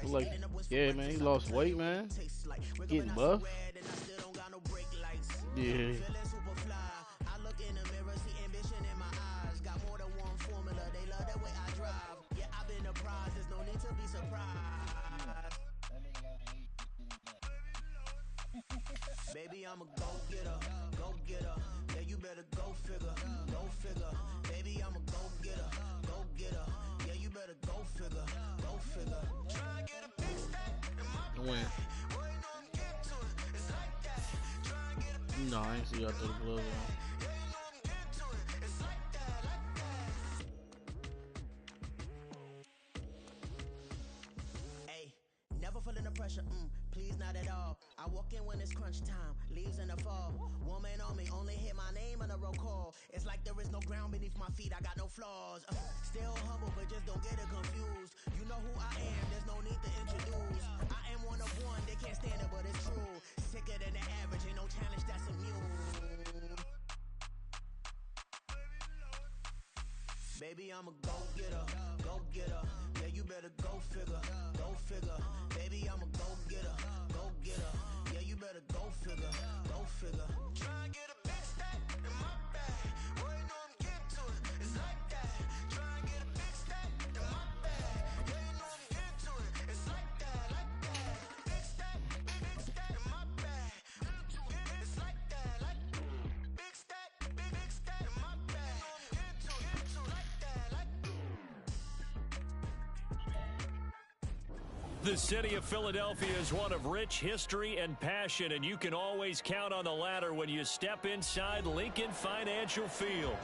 Like, yeah, man, he lost weight, man. Getting buff. Yeah. Baby, I'm a go-getter, go-getter. Yeah, you better go figure, go figure. Baby, I'm a go-getter, go-getter. Yeah, you better go figure, go figure. Try to get a big stack in my Win. boy, you know I'm getting to it. It's like that. Try to get a big No, I ain't see y'all throw the glove on. yeah, you know I'm getting to it. It's like that, like that. Hey, never feeling the pressure, please not at all. I walk in when it's crunch time, leaves in the fall. Woman on me, only hit my name on a roll call. It's like there is no ground beneath my feet, I got no flaws. Still humble, but just don't get it confused. You know who I am, there's no need to introduce. I am one of one, they can't stand it, but it's true. Sicker than the average, ain't no challenge that's immune. Baby, I'm a go-getter, go-getter. Yeah, you better go figure, go figure. Baby, I'm a go-getter, go-getter. Yeah, you better go figure, go figure. Try to get a big stack in my bag. Boy, you know I'm getting to it. It's like that. Try to get a big stack in my bag. Yeah, you know I'm getting to it. It's like that, like that. Big stack in my bag. It's like that, like big stack in my bag. Get to it, like that, like. The city of Philadelphia is one of rich history and passion, and you can always count on the latter when you step inside Lincoln Financial Field.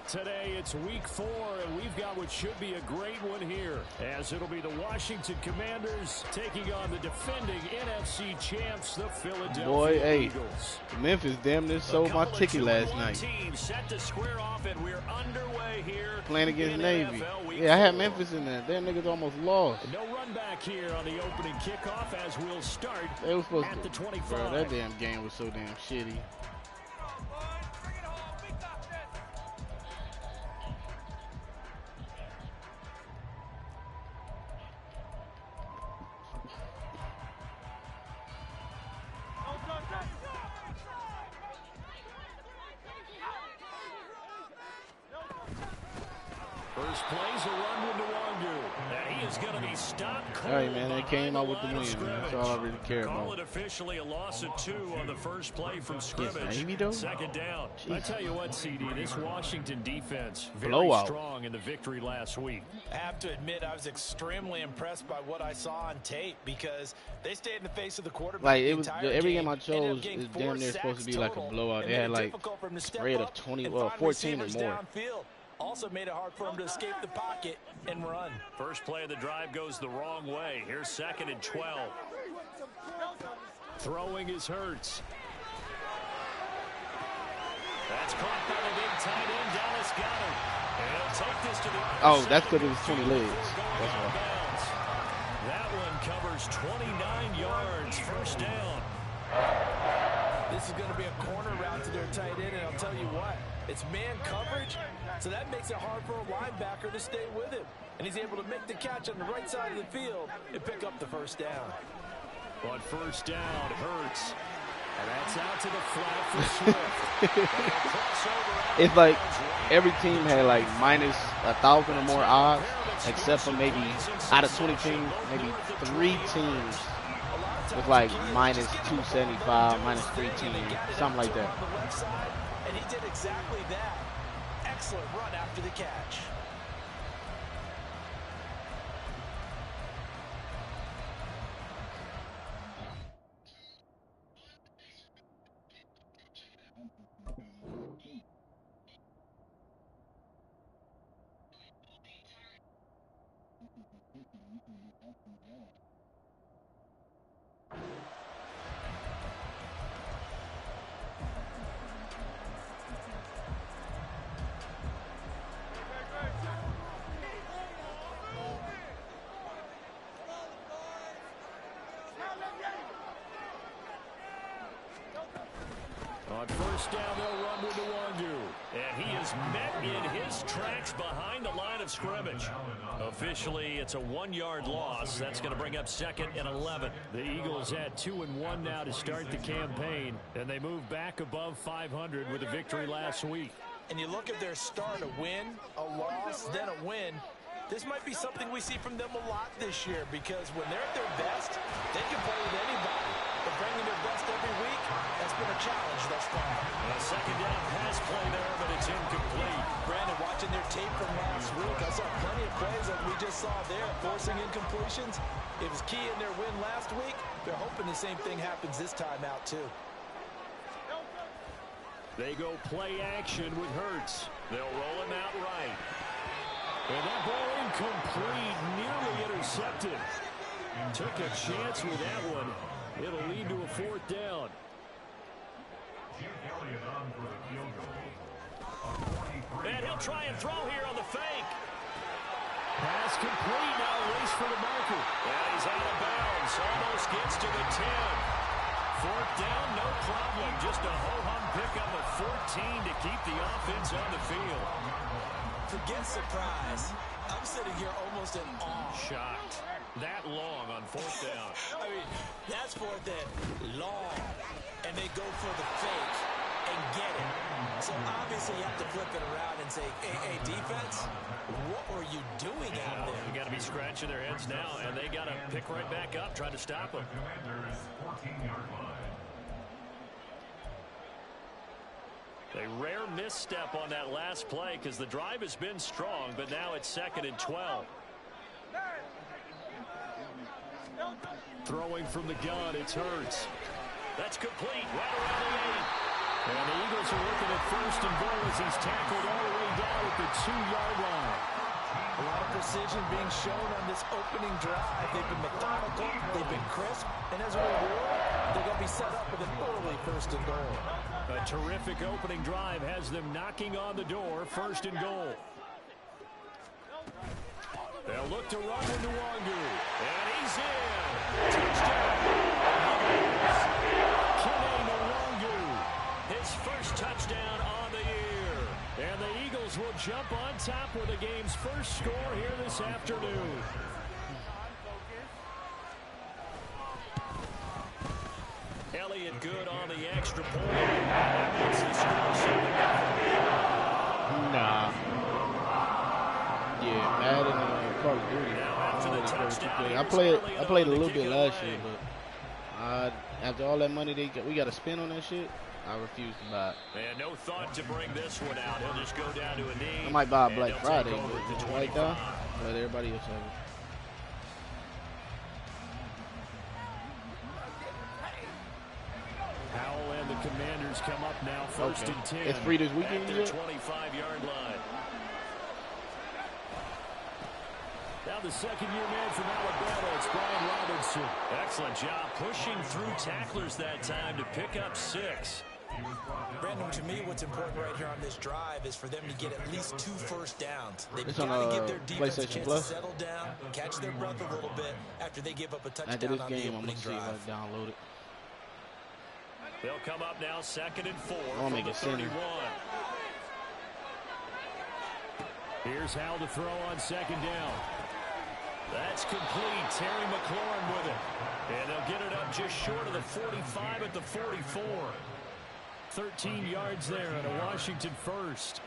Today, it's week 4, and we've got what should be a great one here, as it'll be the Washington Commanders taking on the defending NFC champs, the Philadelphia Boy, hey, Eagles. Memphis damn near sold my ticket last night. Teams set to square off, and we're underway here. Playing against Navy. Yeah, I had Memphis in there. Them niggas almost lost. No run back here on the opening kickoff as we'll start They was supposed at to. the 25. Bro, that damn game was so damn shitty. First play's a run with Nwangu, and he is going to be stopped cold. All right, man, they came out with the win, man. That's all I really care Call about. it officially a loss of 2 on the first play from scrimmage. Navy, though? Second down. Jeez. I tell you what, CD, this Washington defense very Blowout. strong in the victory last week. I have to admit, I was extremely impressed by what I saw on tape because they stayed in the face of the quarterback. Like, the it was entire every game, game I ended chose up getting is 4 damn near supposed to be sacks like a total, blowout. and They made had it like difficult for him to step spread of up 20, and well, find 14 or receivers more. downfield. Also made it hard for him to escape the pocket and run. First play of the drive goes the wrong way. Here's 2nd and 12. Throwing is Hurts. That's caught by the big tight end, Dallas Goedert. And he'll take this to the Oh, that's because it was 20 legs. That's why. That one covers 29 yards. First down. This is going to be a corner route to their tight end, and I'll tell you what, it's man coverage, so that makes it hard for a linebacker to stay with him. And he's able to make the catch on the right side of the field and pick up the first down. But first down, Hurts. And that's out to the flat for Swift. It's like every team had like minus 1,000 or more odds, except for maybe out of 20 teams, maybe 3 teams with like minus 275, minus 310, something like that. On the left side, and he did exactly that. Excellent run after the catch. On first down, they'll run with Nwangu. And he is met in his tracks behind the line of scrimmage. Officially, it's a 1-yard loss. That's going to bring up 2nd and 11. The Eagles had 2-1 now to start the campaign, and they move back above 500 with a victory last week. And you look at their start, a win, a loss, then a win. This might be something we see from them a lot this year, because when they're at their best, they can play with anybody. But bringing their best every week, that's been a challenge thus far. A second down pass play there, but it's incomplete. Brandon, watching their tape from last week, I saw plenty of plays like we just saw there, forcing incompletions. It was key in their win last week. They're hoping the same thing happens this time out, too. They go play action with Hurts. They'll roll him out right. And that ball incomplete, nearly intercepted. Took a chance with that one. It'll lead to a 4th down. And he'll try and throw here on the fake. Pass complete, now race for the marker. And he's out of bounds, almost gets to the 10. 4th down, no problem. Just a ho-hum pickup of 14 to keep the offense on the field. Forget surprise. I'm sitting here almost in awe. Shocked. That long on 4th down. I mean, that's 4th and long. And they go for the fake and get it. So obviously you have to flip it around and say, hey, defense, what were you doing out there? You got to be scratching their heads now, and they got to pick right back up, trying to stop them. A rare misstep on that last play because the drive has been strong, but now it's 2nd and 12. Throwing from the gun, it's Hurts. That's complete, right around the 8. And the Eagles are looking at 1st and goal as he's tackled all the way down at the 2-yard line. A lot of precision being shown on this opening drive. They've been methodical, they've been crisp, and as a reward, they're going to be set up with an early 1st and goal. A terrific opening drive has them knocking on the door, 1st and goal. They'll look to run with Nwangu, and he's in. Touchdown. Kene Nwangu, his first touchdown on the year. And the Eagles will jump on top with the game's first score here this afternoon. Elliott good on the extra point. Makes the score 7-0. Nah. Yeah, Madden and Call of Duty. Now after the touchdown, I played a little bit last year, but after all that money we got to spend on that shit, I refuse to buy it. And no thought to bring this one out. He'll just go down to a knee. I might buy it Black Friday, but right now, let everybody else have it. Powell and the Commanders come up now, 1st and 10. It's free this weekend, at their 25-yard line. Now the second-year man from Alabama, it's Brian Robinson. Excellent job pushing through tacklers that time to pick up 6. Brandon, to me, what's important right here on this drive is for them to get at least 2 first downs. They've got to give their defense a chance to settle down, catch their breath a little bit after they give up a touchdown after this on game, the I'm opening going to see drive. if I download it. They'll come up now 2nd and 4 I'll from make the it center. 31. Here's Howell to throw on 2nd down. That's complete. Terry McLaurin with it. And they'll get it up just short of the 45 at the 44. 13 yards there and a Washington first.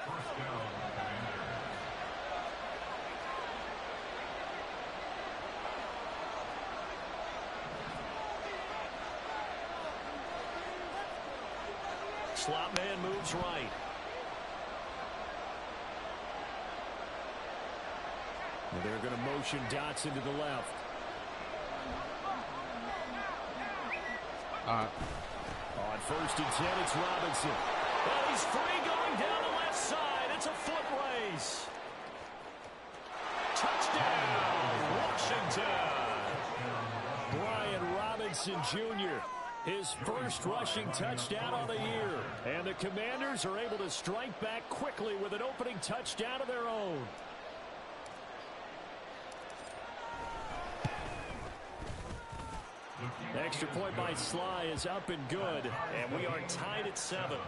Slot man moves right. And they're going to motion Dotson to the left. On 1st and 10, it's Robinson. Well, he's free going down the left side. It's a foot race. Touchdown, Washington. Brian Robinson Jr., his first rushing touchdown of the year. And the Commanders are able to strike back quickly with an opening touchdown of their own. Extra point by Sly is up and good, and we are tied at 7.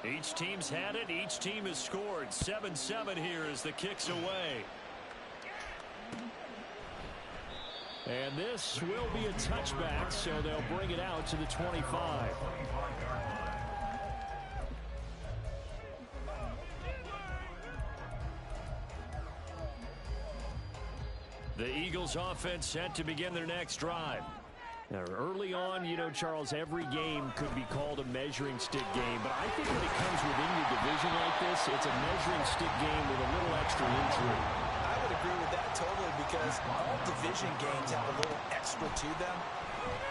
Each team's had it. Each team has scored. 7-7 here as the kick's away. And this will be a touchback, so they'll bring it out to the 25. The Eagles offense set to begin their next drive. Now, early on, you know, Charles, every game could be called a measuring stick game, but I think when it comes within your division like this, it's a measuring stick game with a little extra intrigue. I would agree with that totally because all division games have a little extra to them.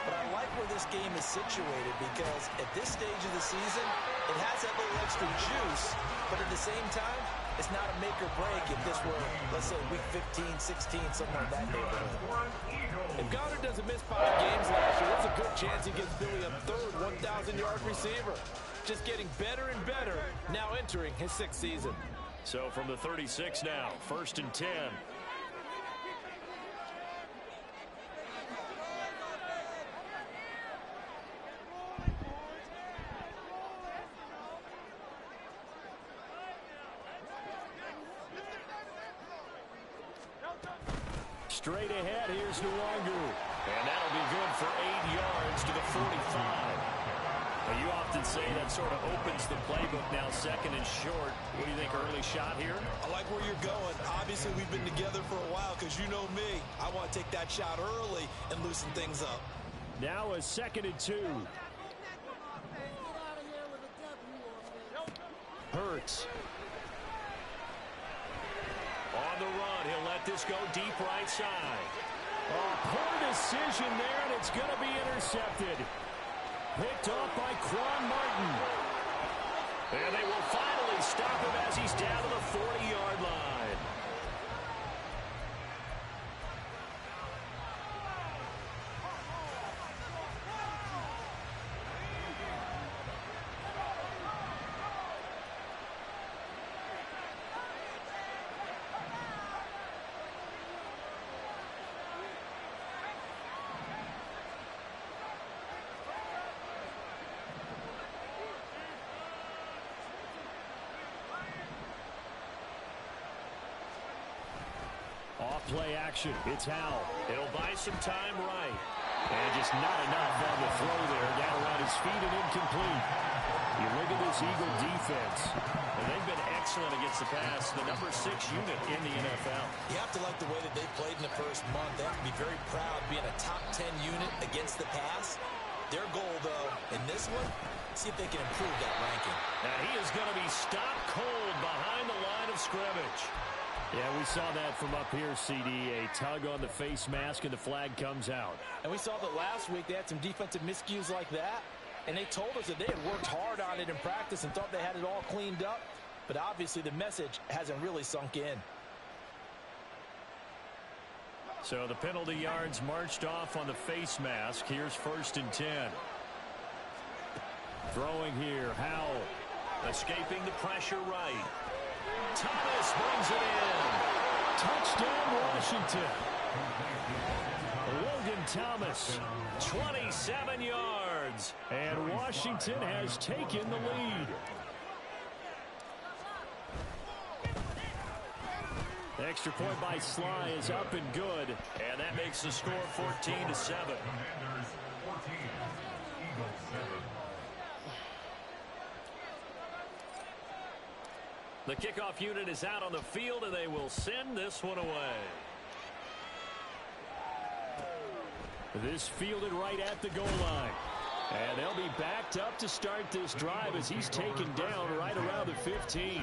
But I like where this game is situated because at this stage of the season, it has that little extra juice, but at the same time, it's not a make or break if this were, let's say, week 15, 16, somewhere in that neighborhood. If Goddard doesn't miss 5 games last year, there's a good chance he gives Billy a third 1,000-yard receiver. Just getting better and better, now entering his 6th season. So from the 36 now, 1st and 10. Straight ahead, here's Nwangu. And that'll be good for 8 yards to the 45. Now, you often say that sort of opens the playbook now, 2nd and short. What do you think, early shot here? I like where you're going. Obviously, we've been together for a while because you know me. I want to take that shot early and loosen things up. Now a 2nd and 2. Hurts. On the run, he'll let this go deep right side. Oh, poor decision there, and it's going to be intercepted. Picked off by Quan Martin. And they will finally stop him as he's down to the 40-yard line. Off-play action. It's Howell. He'll buy some time right. And just not enough on the throw there. Down around his feet and incomplete. You look at this Eagle defense. And they've been excellent against the pass. The number 6 unit in the NFL. You have to like the way that they played in the first month. They have to be very proud being a top 10 unit against the pass. Their goal, though, in this one, see if they can improve that ranking. Now he is going to be stopped cold behind the line of scrimmage. Yeah, we saw that from up here, CD. A tug on the face mask, and the flag comes out. And we saw that last week they had some defensive miscues like that. And they told us that they had worked hard on it in practice and thought they had it all cleaned up. But obviously the message hasn't really sunk in. So the penalty yards marched off on the face mask. Here's 1st and 10. Throwing here, Howell. Escaping the pressure right. Thomas brings it in. Touchdown, Washington. Logan Thomas, 27 yards. And Washington has taken the lead. The extra point by Sly is up and good. And that makes the score 14-7. The kickoff unit is out on the field, and they will send this one away. This fielded right at the goal line. And they'll be backed up to start this drive as he's taken down right around the 15.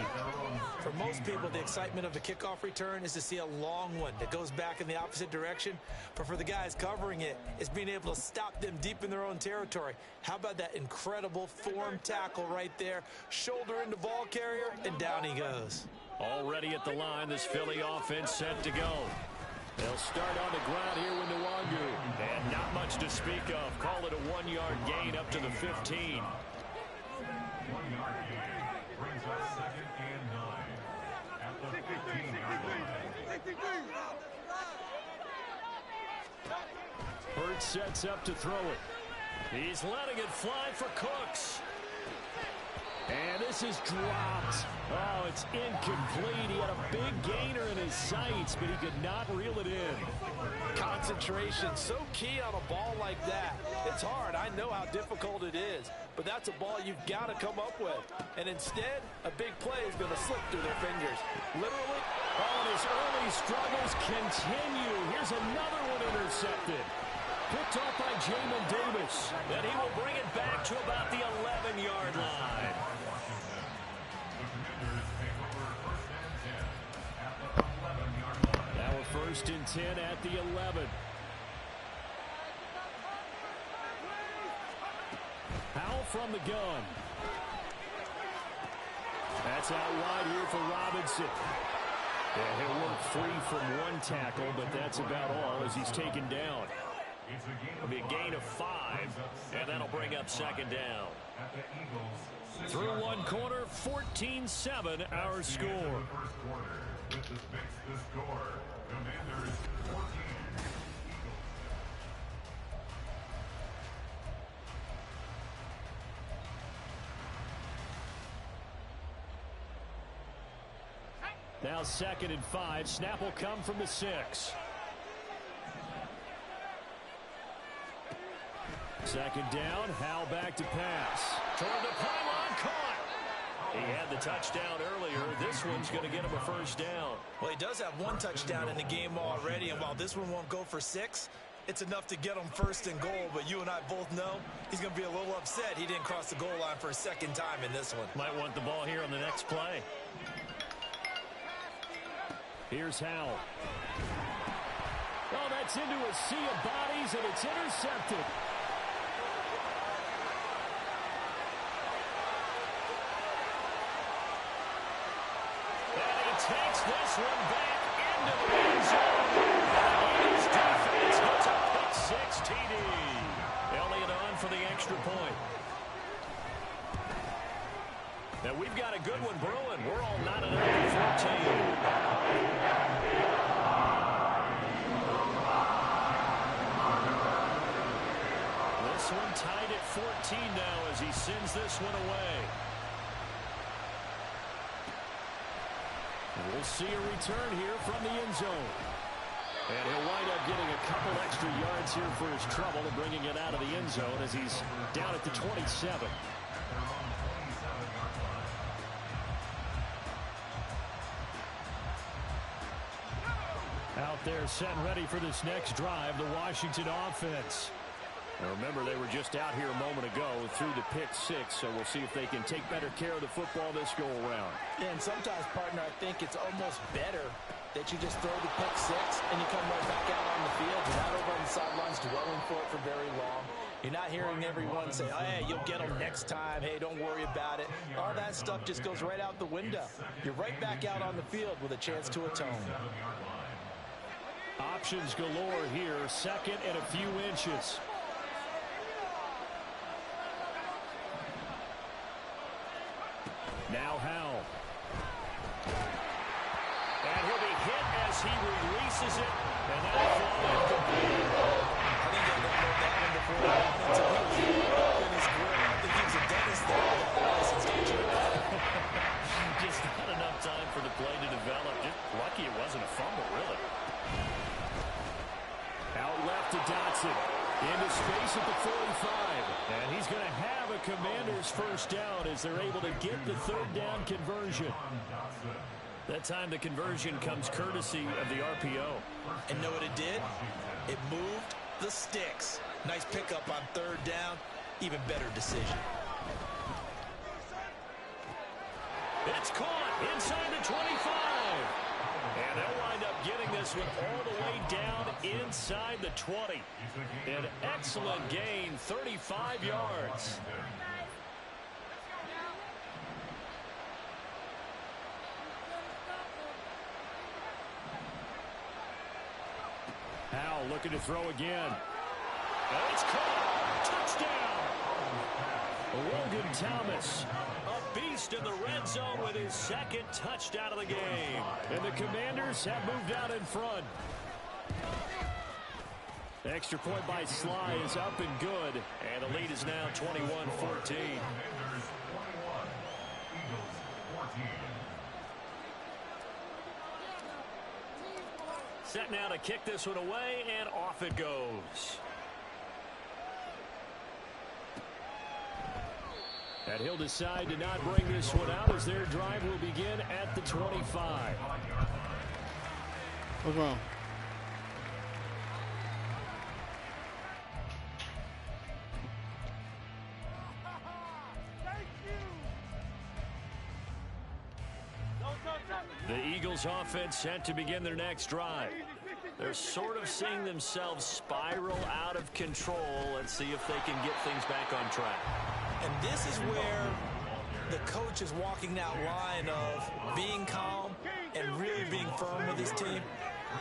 For most people, the excitement of a kickoff return is to see a long one that goes back in the opposite direction. But for the guys covering it, it's being able to stop them deep in their own territory. How about that incredible form tackle right there? Shoulder into ball carrier, and down he goes. Already at the line, this Philly offense set to go. They'll start on the ground here with Nwangu. And not much to speak of. Call it a 1-yard gain up to the 15. 1 yard gain brings us 2nd and 9 at the 15-yard line. Hurts sets up to throw it. He's letting it fly for Cooks. And this pass is dropped. Oh, it's incomplete. He had a big gainer in his sights, but he could not reel it in. Concentration, so key on a ball like that. It's hard. I know how difficult it is, but that's a ball you've got to come up with. And instead, a big play is going to slip through their fingers. Literally. Oh, and his early struggles continue. Here's another one intercepted. Picked off by Jamin Davis. And he will bring it back to about the 11-yard line. Now a 1st and 10 at the 11. Howell from the gun. That's out wide here for Robinson. Yeah, he'll work free from one tackle, but that's about all as he's taken down. It'll be a gain of 5, and that'll bring up 2nd down. Through one quarter, 14-7 our score. With the score, Commanders 14. Now 2nd and 5. Snap will come from the 6. 2nd down. Howell back to pass. Toward the pylon, caught. He had the touchdown earlier. This one's going to get him a 1st down. Well, he does have 1 touchdown in the game already, and while this one won't go for 6, it's enough to get him 1st and goal. But you and I both know he's going to be a little upset he didn't cross the goal line for a 2nd time in this one. Might want the ball here on the next play. Here's Howell. Oh, that's into a sea of bodies, and it's intercepted. And he takes this one back into the end zone. Eagles defense gets a pick-6 TD. Elliott on for the extra point. Now we've got a good one brewing. We're all knotted up at 14. This one tied at 14 now as he sends this one away. We'll see a return here from the end zone. And he'll wind up getting a couple extra yards here for his trouble and bringing it out of the end zone as he's down at the 27. Out there set and ready for this next drive, the Washington offense. Now remember, they were just out here a moment ago through the pick-6, so we'll see if they can take better care of the football this go-around. Yeah, and sometimes, partner, I think it's almost better that you just throw the pick-6 and you come right back out on the field. You're not over on the sidelines dwelling for it for very long. You're not hearing everyone say, oh, hey, you'll get them next time. Hey, don't worry about it. All that stuff just goes right out the window. You're right back out on the field with a chance to atone. Options galore here, 2nd and a few inches. Now Howell. And he'll be hit as he releases it. And that'll fall incomplete. I think they'll know that one before they got until he was in his grill. I think he was a dentist there with a license, don't you? Just not enough time for the play to develop. Just lucky it wasn't a fumble, really. Out left to Dotson. Into space at the 45. And he's going to have a Commander's 1st down as they're able to get the 3rd down conversion. That time the conversion comes courtesy of the RPO. And know what it did? It moved the sticks. Nice pickup on 3rd down. Even better decision. It's caught inside the 25. And they'll wind up getting this one all the way down inside the 20. An excellent gain, 35 yards. Howell looking to throw again. And it's caught. Touchdown. Logan Thomas, a beast in the red zone with his 2nd touchdown of the game. And the Commanders have moved out in front. The extra point by Sly is up and good. And the lead is now 21-14. Set now to kick this one away, and off it goes. And he'll decide to not bring this one out as their drive will begin at the 25. What's wrong? The Eagles offense set to begin their next drive. They're sort of seeing themselves spiral out of control. Let's see if they can get things back on track. And this is where the coach is walking that line of being calm and really being firm with his team.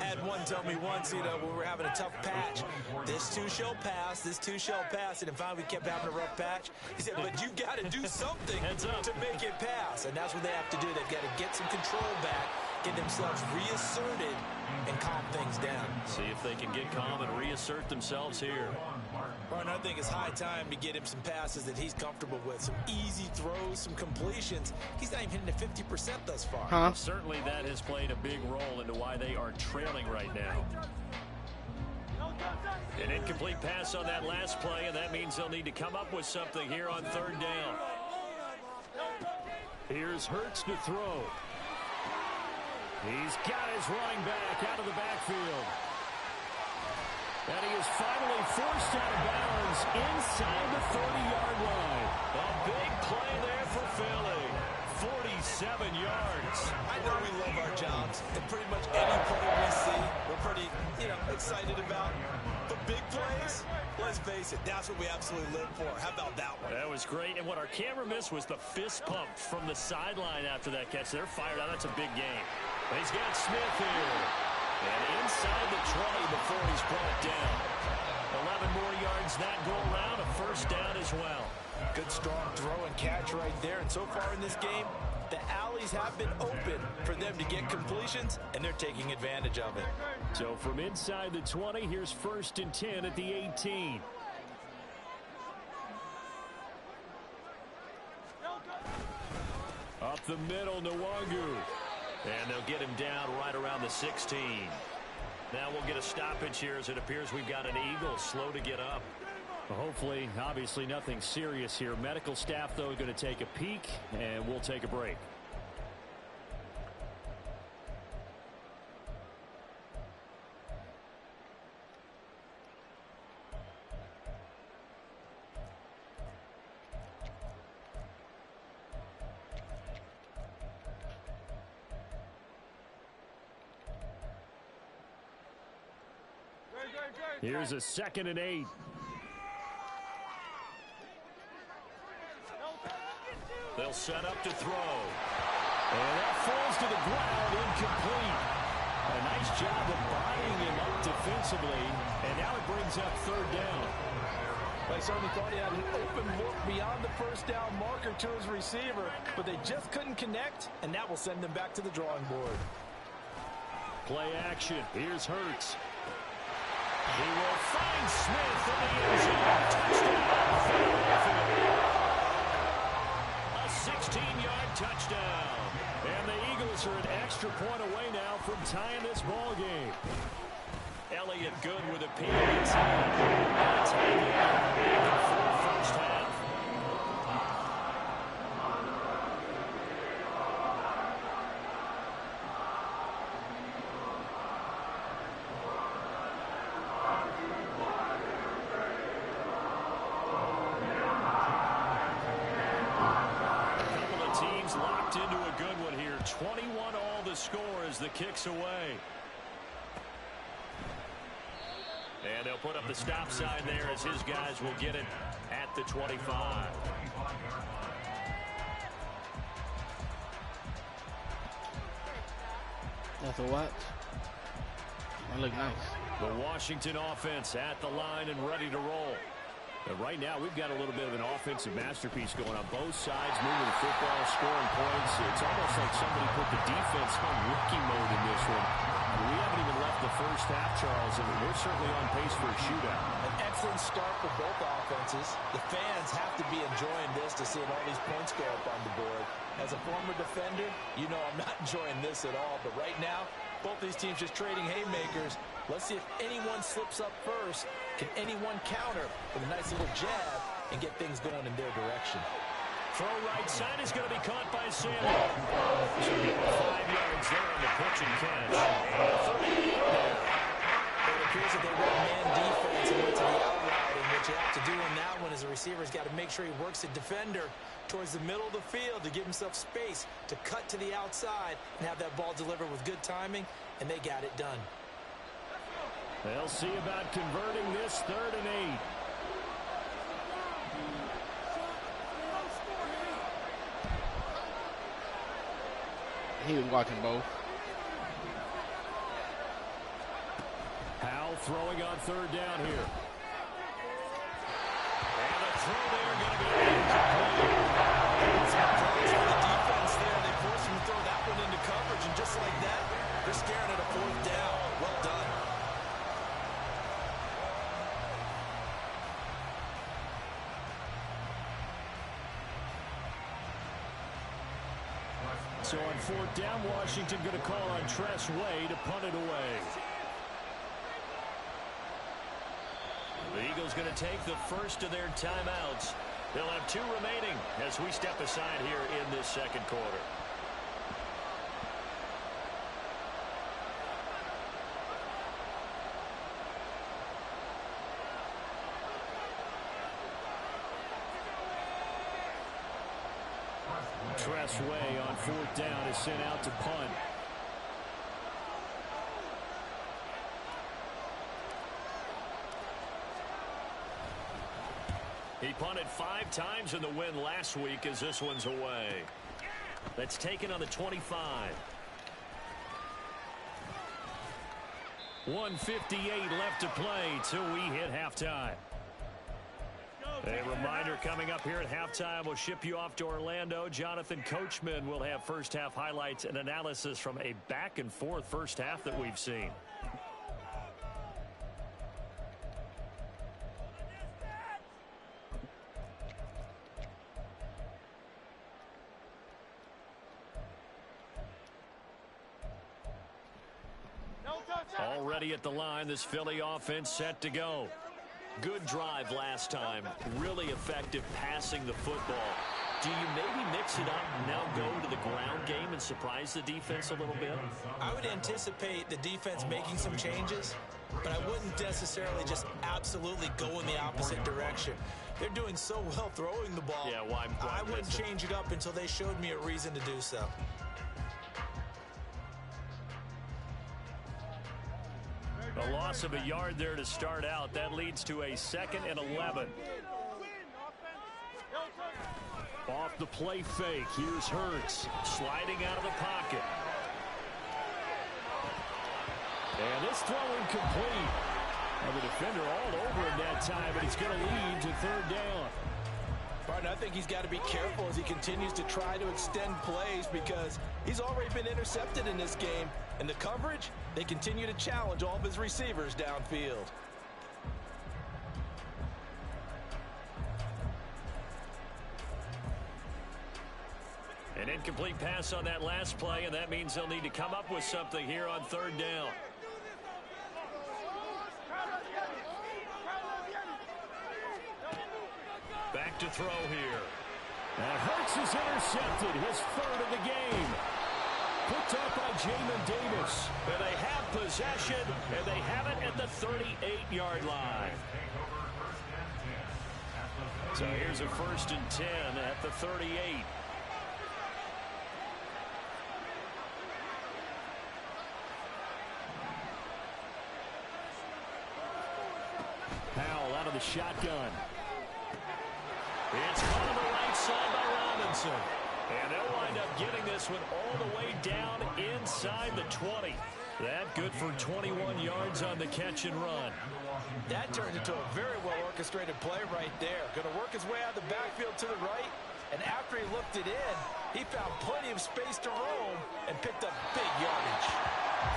I had one tell me once, when we were having a tough patch, this too shall pass, this too shall pass, and finally we kept having a rough patch. He said, but you got to do something to make it pass, and that's what they have to do. They've got to get some control back, get themselves reasserted, and calm things down. See if they can get calm and reassert themselves here. Brian, I think it's high time to get him some passes that he's comfortable with, some easy throws, some completions. He's not even hitting the 50% thus far. Huh? Certainly that has played a big role into why they are trailing right now. An incomplete pass on that last play, and that means they'll need to come up with something here on third down. Here's Hurts to throw. He's got his running back out of the backfield. And he is finally forced out of bounds inside the 30-yard line. A big play there for Philly. 47 yards. I know we love our jobs, and pretty much any play we see, we're pretty, excited about. But big plays, let's face it, that's what we absolutely live for. How about that one? That was great. And what our camera missed was the fist pump from the sideline after that catch. They're fired out. That's a big game. But he's got Smith here. And inside the 20 before he's brought down. 11 more yards that go around, a first down as well. Good strong throw and catch right there. And so far in this game, the alleys have been open for them to get completions, and they're taking advantage of it. So from inside the 20, here's 1st and 10 at the 18. Up the middle, Nwangu. And they'll get him down right around the 16. Now we'll get a stoppage here as it appears we've got an Eagle slow to get up. Well, hopefully, obviously nothing serious here. Medical staff, though, going to take a peek, and we'll take a break. Here's a 2nd and 8. They'll set up to throw. And that falls to the ground, incomplete. A nice job of bodying him up defensively. And now it brings up 3rd down. They certainly thought he had an open look beyond the first down marker to his receiver, but they just couldn't connect, and that will send them back to the drawing board. Play action. Here's Hurts. He will find Smith in the end zone. Touchdown. A 16-yard touchdown. And the Eagles are an extra point away now from tying this ball game. Elliott good with a PAT. And it's in the first half. Locked into a good one here. 21 all the score as the kick's away. And they'll put up the stop sign there as his guys will get it at the 25. That's a what? That look nice. The Washington offense at the line and ready to roll. But right now, we've got a little bit of an offensive masterpiece going on both sides, moving the football, scoring points. It's almost like somebody put the defense on rookie mode in this one. We haven't even left the first half, Charles, and we're certainly on pace for a shootout. An excellent start for both offenses. The fans have to be enjoying this to see all these points go up on the board. As a former defender, you know I'm not enjoying this at all. But right now, Both these teams just trading haymakers. Let's see if anyone slips up first. Can anyone counter with a nice little jab and get things going in their direction? Throw right side is going to be caught by Sammy. 5 yards there on the pitch and catch. It appears that they went man defense and went to the out route, and what you have to do in that one is the receiver's got to make sure he works the defender towards the middle of the field to give himself space to cut to the outside and have that ball delivered with good timing, and they got it done. They'll see about converting this 3rd and 8. He was watching both. Howell throwing on 3rd down here. And a throw there going to be incomplete. Some plays for the defense there. They forced him to throw that one into coverage, and just like that, they're staring at a 4th down. Well done. So on 4th down, Washington going to call on Tress Way to punt it away. The Eagles going to take the first of their timeouts. They'll have 2 remaining as we step aside here in this 2nd quarter. Tress Way on 4th down is sent out to punt. He punted 5 times in the win last week as this one's away. That's taken on the 25. 1:58 left to play till we hit halftime. A reminder coming up here at halftime, we'll ship you off to Orlando. Jonathan Coachman will have first half highlights and analysis from a back and forth first half that we've seen. Already at the line, this Philly offense set to go. Good drive last time. Really effective passing the football. Do you maybe mix it up and now go to the ground game and surprise the defense a little bit? I would anticipate the defense making some changes, but I wouldn't necessarily just absolutely go in the opposite direction. They're doing so well throwing the ball. Yeah, why I wouldn't change it up until they showed me a reason to do so. A loss of a yard there to start out. That leads to a 2nd and 11. Off the play fake. Here's Hurts sliding out of the pocket. And this throw incomplete. And the defender all over him that time, but it's going to lead to 3rd down. Partner, I think he's got to be careful as he continues to try to extend plays because he's already been intercepted in this game. And the coverage, they continue to challenge all of his receivers downfield. An incomplete pass on that last play, and that means they'll need to come up with something here on 3rd down. Back to throw here. And Hurts is intercepted, his 3rd of the game. Picked up by Jamin Davis. And they have possession, and they have it at the 38-yard line. So here's a 1st and 10 at the 38. Howell out of the shotgun. It's caught on the right side by Robinson. And they'll wind up getting this one all the way down inside the 20. That good for 21 yards on the catch and run. That turned into a very well-orchestrated play right there. Going to work his way out of the backfield to the right. And after he looked it in, he found plenty of space to roam and picked up big yardage.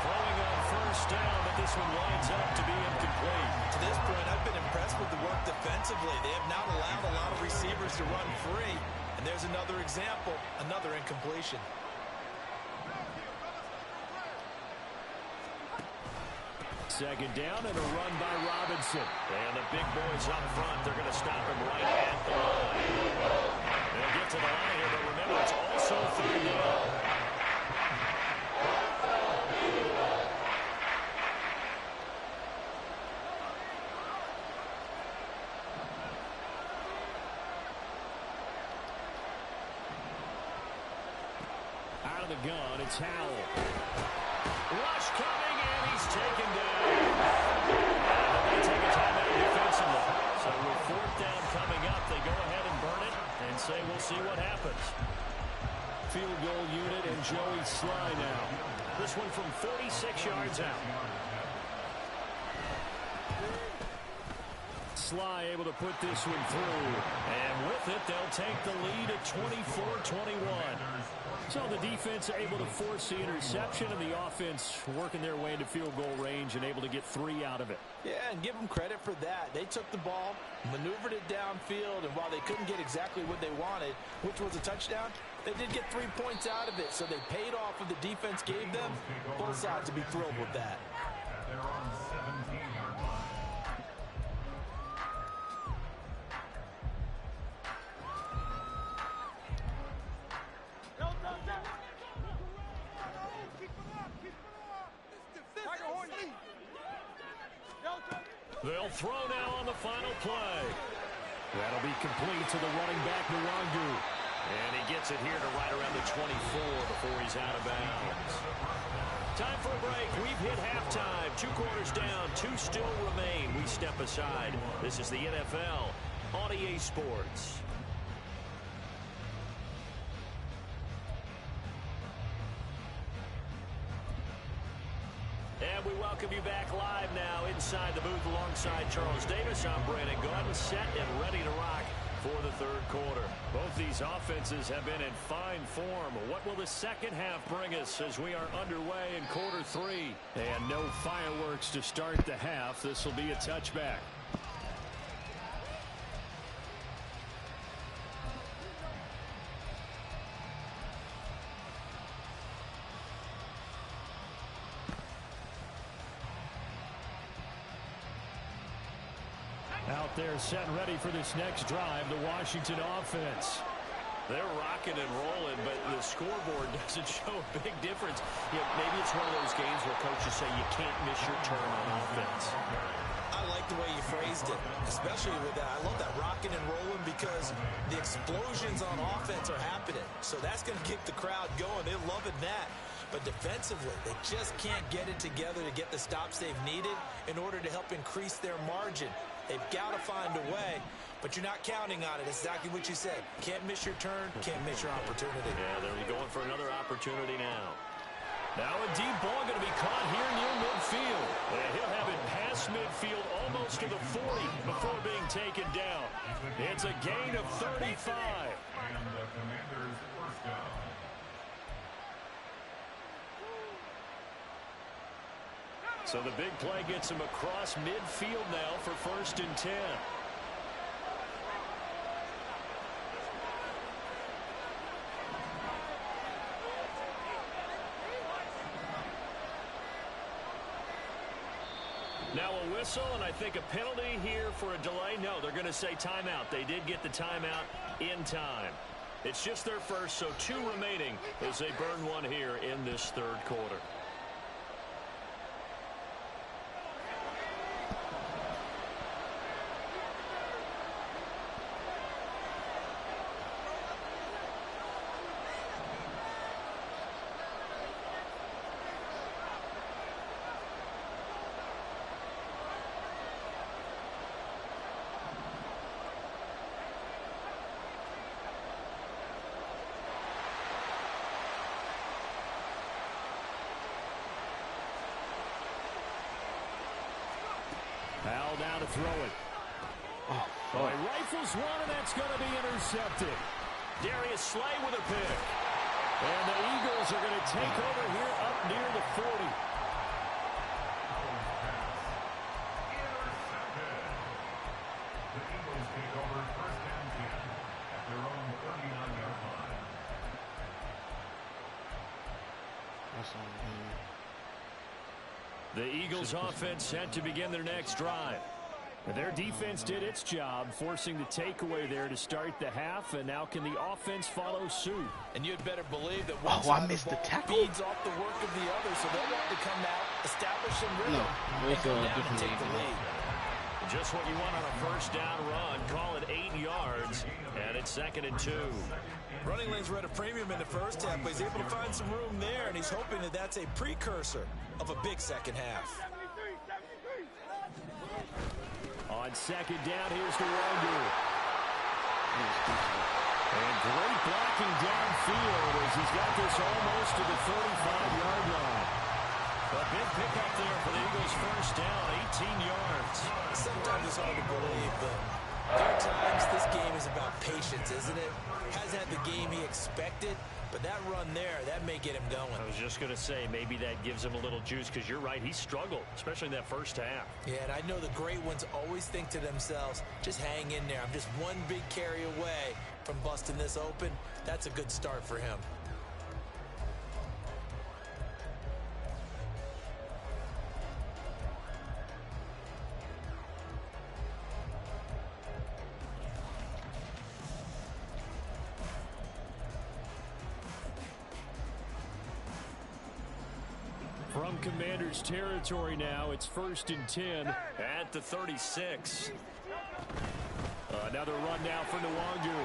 Throwing on 1st down, but this one winds up to be incomplete. To this point, I've been impressed with the work defensively. They have not allowed a lot of receivers to run free. And there's another example, another incompletion. second down and a run by Robinson. And the big boys up front, they're going to stop him right at the line. They'll get to the line here, but remember, it's also third down. Out of the gun, it's Howell. Rush coming, and he's taken down. And they take a timeout defensively. So with fourth down coming up, they go ahead and burn it and say we'll see what happens. Field goal unit and Joey Sly now. This one from 46 yards out. Sly able to put this one through. And with it, they'll take the lead at 24-21. So the defense able to force the interception, and the offense working their way into field goal range and able to get 3 out of it. Yeah, and give them credit for that. They took the ball, maneuvered it downfield, and while they couldn't get exactly what they wanted, which was a touchdown, they did get 3 points out of it. So they paid off what the defense gave them. Both sides to be thrilled with that. At their own 17-yard line. They'll throw now on the final play. That'll be complete to the running back, Nwangu. And he gets it here to right around the 24 before he's out of bounds. Time for a break. We've hit halftime. 2 quarters down, 2 still remain. We step aside. This is the NFL on EA Sports. And we welcome you back live now inside the booth alongside Charles Davis. I'm Brandon Gaudin, set and ready to rock for the third quarter. Both these offenses have been in fine form. What will the second half bring us as we are underway in quarter 3? And no fireworks to start the half. This will be a touchback. Out there set and ready for this next drive, the Washington offense. They're rocking and rolling, but the scoreboard doesn't show a big difference. Yeah, maybe it's one of those games where coaches say you can't miss your turn on offense. I like the way you phrased it, especially with that. I love that rocking and rolling because the explosions on offense are happening. So that's going to get the crowd going. They're loving that. But defensively, they just can't get it together to get the stops they've needed in order to help increase their margin. They've got to find a way, but you're not counting on it. It's exactly what you said. Can't miss your turn, can't miss your opportunity. Yeah, they're going for another opportunity now. Now a deep ball going to be caught here near midfield. And he'll have it past midfield almost to the 40 before being taken down. It's a gain of 35. And the Commanders' first down. So the big play gets him across midfield now for 1st and 10. Now a whistle, and I think a penalty here for a delay. No, they're going to say timeout. They did get the timeout in time. It's just their first, so 2 remaining as they burn one here in this third quarter. Foul down to throw it. Oh, he rifles one, and that's going to be intercepted. Darius Slay with a pick. And the Eagles are going to take over here up near the 40. Intercepted. The Eagles take over 1st and 10 at their own 39-yard line. That's on him. The Eagles offense set to begin their next drive. Their defense did its job, forcing the takeaway there to start the half, and now can the offense follow suit? And you'd better believe that one I side missed of the the ball tackle. feeds off the work of the other, so they'll want to come out, establish some rhythm, No, and it's come a down and different take the league. lead. Just what you want on a first down run. Call it 8 yards, and it's 2nd and 2. Running lanes were at a premium in the first half, but he's able to find some room there, and he's hoping that that's a precursor of a big second half. On 2nd down, here's Nwangu. And great blocking downfield as he's got this almost to the 45-yard line. A big pickup there for the Eagles' first down, 18 yards. Sometimes it's hard to believe, but there are times this game is about patience, isn't it? Hasn't had the game he expected, but that run there, that may get him going. I was just going to say, maybe that gives him a little juice, because you're right, he struggled, especially in that first half. Yeah, and I know the great ones always think to themselves, just hang in there. I'm just one big carry away from busting this open. That's a good start for him. From Commanders territory now, it's 1st and 10 at the 36. Another run now for Nwangu.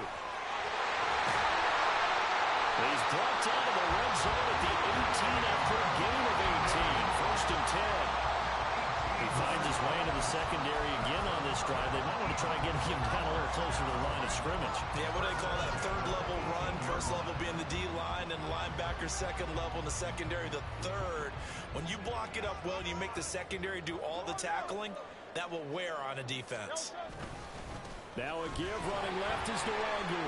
He's brought down to the red zone at the 18 after a gain of 18. 1st and 10. He finds his way into the secondary again on this drive. They might want to try and get him down a little closer to the line of scrimmage. Yeah, what do they call that? Third level run. First level being the D-line, and linebacker second level, and the secondary the third. When you block it up well and you make the secondary do all the tackling, that will wear on a defense. Now a give running left is Nwangu.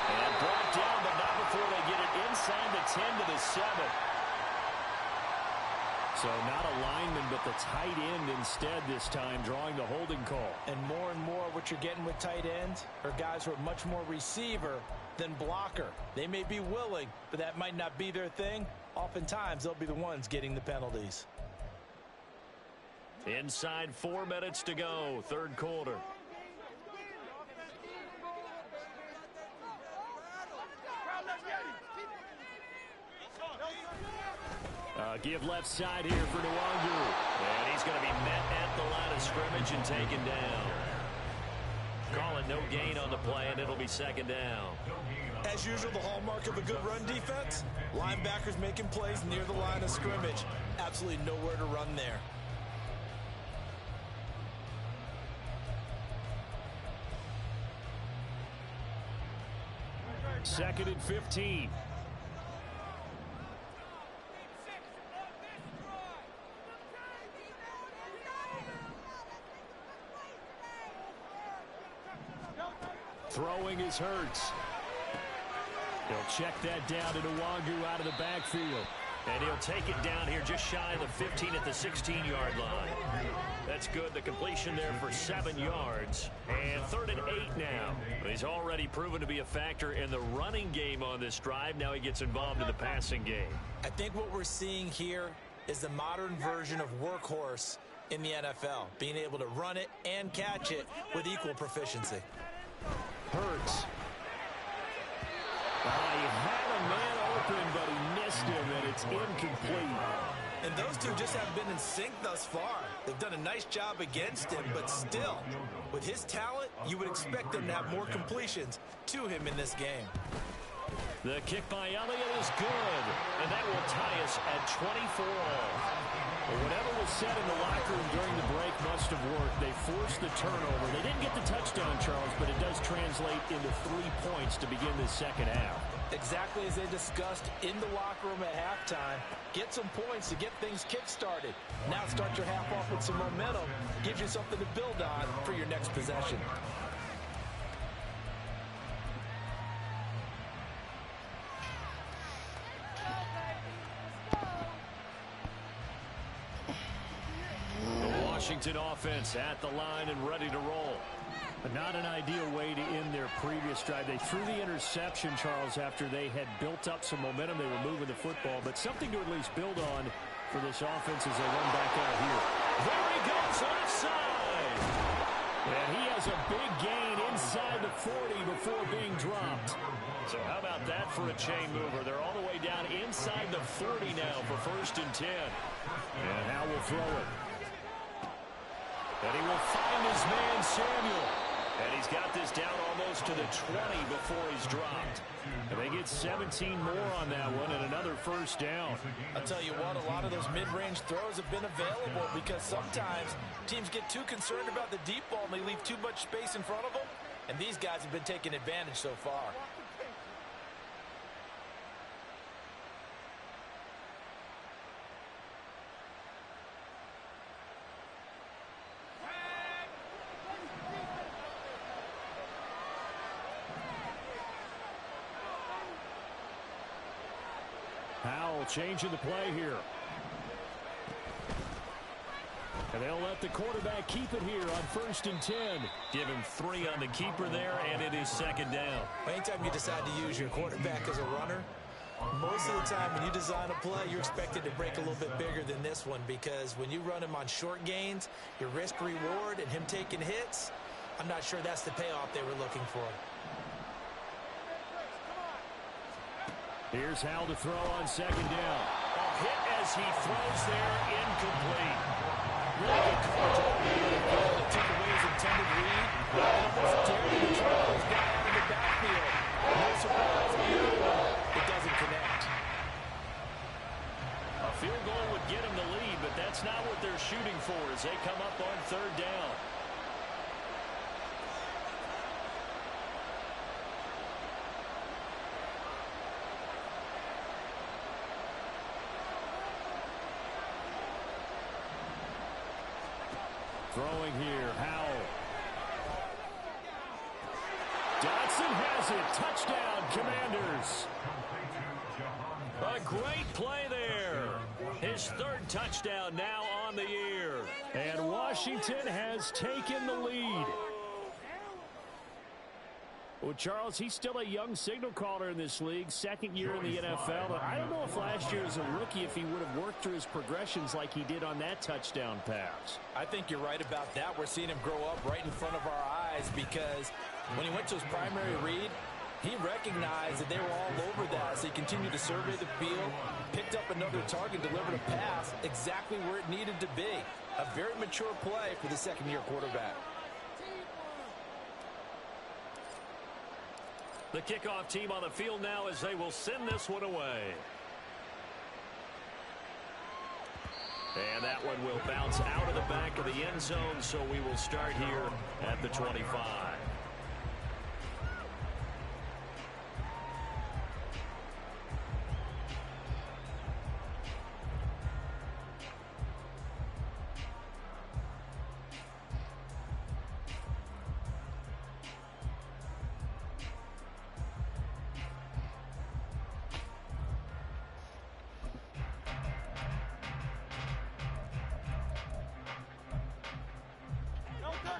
And brought down, but not before they get it inside the 10 to the 7. So not a lineman, but the tight end instead this time, drawing the holding call. And more what you're getting with tight ends are guys who are much more receiver than blocker. They may be willing, but that might not be their thing. Oftentimes, they'll be the ones getting the penalties. Inside 4 minutes to go, 3rd quarter. Give left side here for Nwangu. And he's going to be met at the line of scrimmage and taken down. Call it no gain on the play, and it'll be 2nd down. As usual, the hallmark of a good run defense, linebackers making plays near the line of scrimmage. Absolutely nowhere to run there. Second and 15. Throwing is Hurts. He'll check that down to Nwangu out of the backfield. And he'll take it down here just shy of the 15 at the 16-yard line. That's good. The completion there for 7 yards. And 3rd and 8 now. He's already proven to be a factor in the running game on this drive. Now he gets involved in the passing game. I think what we're seeing here is the modern version of workhorse in the NFL. Being able to run it and catch it with equal proficiency. Hurts. He had a man open, but he missed him, and it's incomplete. And those two just haven't been in sync thus far. They've done a nice job against him, but still, with his talent, you would expect them to have more completions to him in this game. The kick by Elliott is good, and that will tie us at 24 all. Well, whatever was said in the locker room during the break must have worked. They forced the turnover. They didn't get the touchdown, Charles, but it does translate into 3 points to begin this second half. Exactly as they discussed in the locker room at halftime. Get some points to get things kick-started. Now start your half off with some momentum. Gives you something to build on for your next possession. Washington offense at the line and ready to roll. But not an ideal way to end their previous drive. They threw the interception, Charles, after they had built up some momentum. They were moving the football, but something to at least build on for this offense as they run back out here. There he goes, left side. And he has a big gain inside the 40 before being dropped. So how about that for a chain mover? They're all the way down inside the 40 now for 1st and 10. And now we'll throw it. And he will find his man, Samuel. And he's got this down almost to the 20 before he's dropped. And they get 17 more on that one and another 1st down. I'll tell you what, a lot of those mid-range throws have been available because sometimes teams get too concerned about the deep ball and they leave too much space in front of them. And these guys have been taking advantage so far. Howell changing the play here. And they'll let the quarterback keep it here on 1st and 10. Give him 3 on the keeper there, and it is 2nd down. Anytime you decide to use your quarterback as a runner, most of the time when you design a play, you're expected to break a little bit bigger than this one because when you run him on short gains, your risk-reward and him taking hits, I'm not sure that's the payoff they were looking for. Here's Howell to throw on 2nd down. A hit as he throws there, incomplete. Really good coverage on the ball that took away his intended read. And almost dared to throw his guy out of the backfield. No surprise here. It doesn't connect. A field goal would get him the lead, but that's not what they're shooting for as they come up on 3rd down. Throwing here, Howell. Dotson has it. Touchdown, Commanders. A great play there. His 3rd touchdown now on the year. And Washington has taken the lead. Well, Charles, he's still a young signal caller in this league, 2nd year in the NFL. I don't know if last year as a rookie if he would have worked through his progressions like he did on that touchdown pass. I think you're right about that. We're seeing him grow up right in front of our eyes because when he went to his primary read, he recognized that they were all over that, so he continued to survey the field, picked up another target, delivered a pass exactly where it needed to be. A very mature play for the 2nd-year quarterback. The kickoff team on the field now as they will send this one away. And that one will bounce out of the back of the end zone, so we will start here at the 25.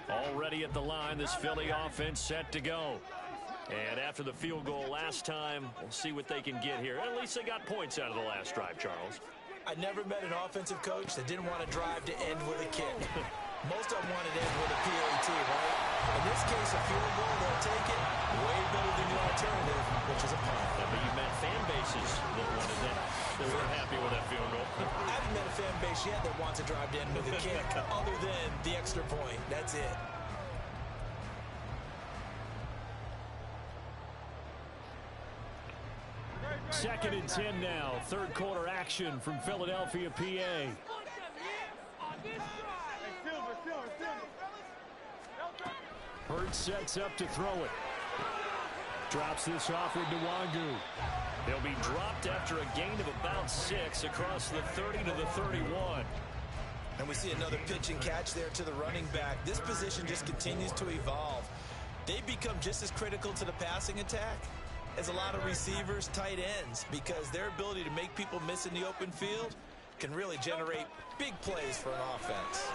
Already at the line, this Philly offense set to go. And after the field goal last time, we'll see what they can get here. At least they got points out of the last drive, Charles. I never met an offensive coach that didn't want to drive to end with a kick. Most of them wanted to end with a PAT, right? In this case, a field goal, they'll take it. Way better than the alternative, which is a punt. Yeah, but you met fan bases that wanted that. They weren't happy with that field goal. I haven't met a fan base yet that wants to drive to end with a kick other than the extra point. That's it. Second and 10 now. 3rd quarter action from Philadelphia, PA. Hurts sets up to throw it. Drops this off with Nwangu. They'll be dropped after a gain of about 6 across the 30 to the 31. And we see another pitch and catch there to the running back. This position just continues to evolve. They become just as critical to the passing attack as a lot of receivers, tight ends, because their ability to make people miss in the open field can really generate big plays for an offense.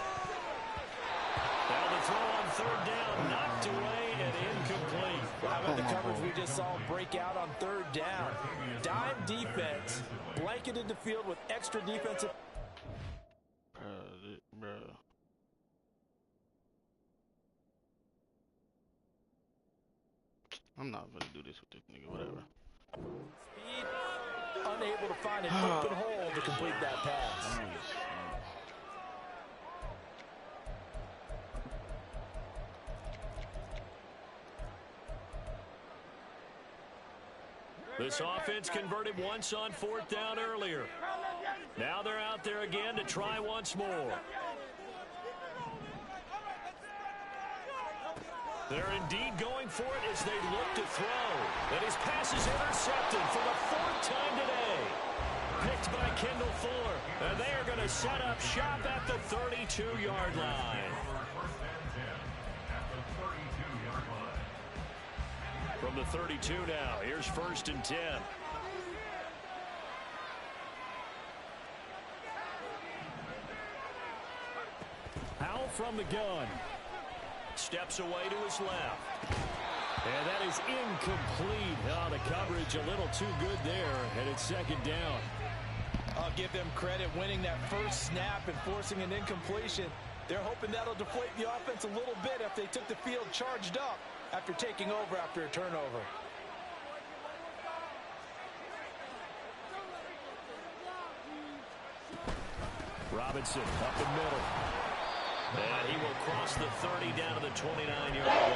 Now the throw on 3rd down, knocked away and incomplete. Well, how about the coverage we just saw break out on 3rd down? Dime defense, blanketed the field with extra defensive. I'm not gonna do this with this nigga. Whatever. Speed, unable to find an open hole to complete that pass. This offense converted once on 4th down earlier. Now they're out there again to try once more. They're indeed going for it as they look to throw. And his pass is intercepted for the 4th time today. Picked by Kendall Fuller. And they are going to set up shop at the 32-yard line. From the 32 now, here's 1st and 10. Howell from the gun. Steps away to his left. And that is incomplete. Oh, the coverage a little too good there, and it's 2nd down. I'll give them credit winning that first snap and forcing an incompletion. They're hoping that'll deflate the offense a little bit if they took the field charged up after taking over after a turnover. Robinson up the middle. And he will cross the 30 down to the 29-yard line.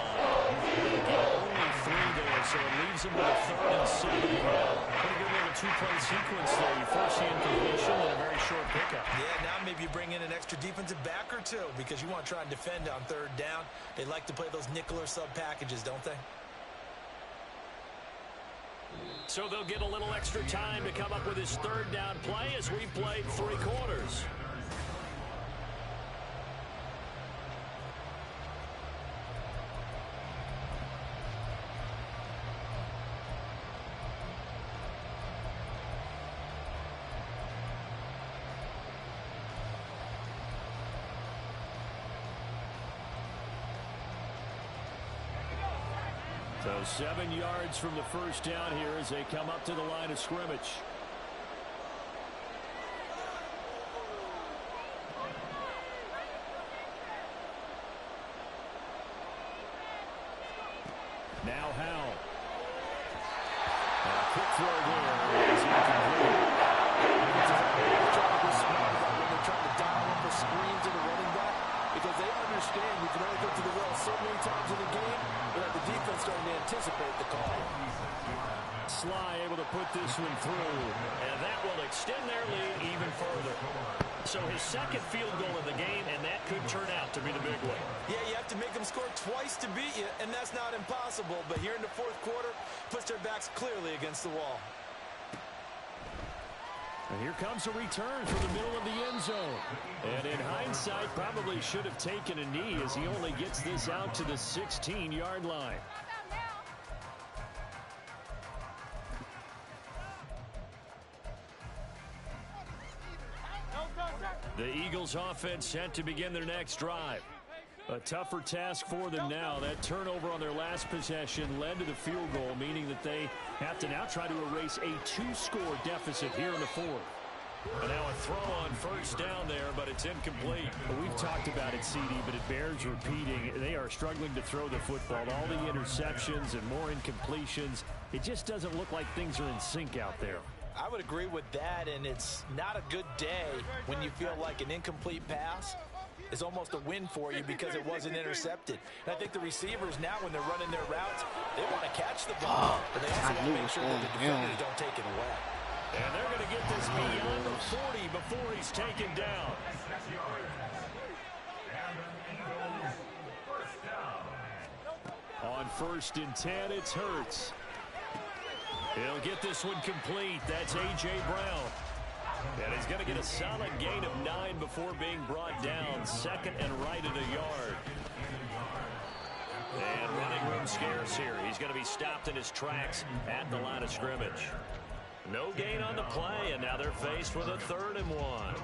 Only 3 there, so it leaves him with a 3rd and 7. Pretty good little 2-play sequence there. You force the incompletion and a very short pickup. Yeah, now maybe you bring in an extra defensive back or two because you want to try and defend on 3rd down. They like to play those nickel or sub packages, don't they? So they'll get a little extra time to come up with his 3rd down play as we played 3 quarters. So 7 yards from the 1st down here as they come up to the line of scrimmage. Now Howell. And a quick throw there is incomplete. They're trying to be smart about when they're trying to dial up a screen to the running back because they understand you can only go to the well so many times in the game without the defense starting to anticipate the call. Sly able to put this one through, and that will extend their lead even further. So his 2nd field goal of the game, and that could turn out to be the big one. Yeah, you have to make them score twice to beat you, and that's not impossible. But here in the 4th quarter, puts their backs clearly against the wall. And here comes a return from the middle of the end zone. And in hindsight, probably should have taken a knee as he only gets this out to the 16-yard line. The Eagles offense set to begin their next drive. A tougher task for them now. That turnover on their last possession led to the field goal, meaning that they have to now try to erase a 2-score deficit here in the 4th. And now a throw on 1st down there, but it's incomplete. Well, we've talked about it, CD, but it bears repeating. They are struggling to throw the football. All the interceptions and more incompletions. It just doesn't look like things are in sync out there. I would agree with that, and it's not a good day when you feel like an incomplete pass is almost a win for you because it wasn't intercepted. And I think the receivers now, when they're running their routes, they want to catch the ball, but they also want to make sure that the defenders don't take it away. And they're going to get this beyond the 40 before he's taken down. On 1st and 10, it's Hurts. He'll get this one complete. That's A.J. Brown. And he's going to get a solid gain of 9 before being brought down. 2nd and right at a yard. And running room scarce here. He's going to be stopped in his tracks at the line of scrimmage. No gain on the play, and now they're faced with a 3rd and 1.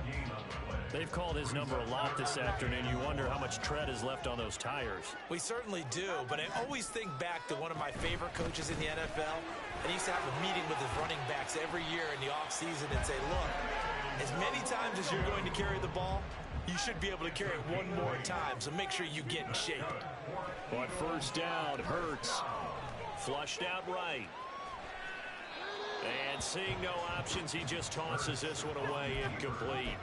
They've called his number a lot this afternoon. You wonder how much tread is left on those tires. We certainly do, but I always think back to one of my favorite coaches in the NFL. And he used to have a meeting with his running backs every year in the offseason and say, look, as many times as you're going to carry the ball, you should be able to carry it one more time, so make sure you get in shape. On 1st down, Hurts Flushed out right. And seeing no options, he just tosses this one away, incomplete.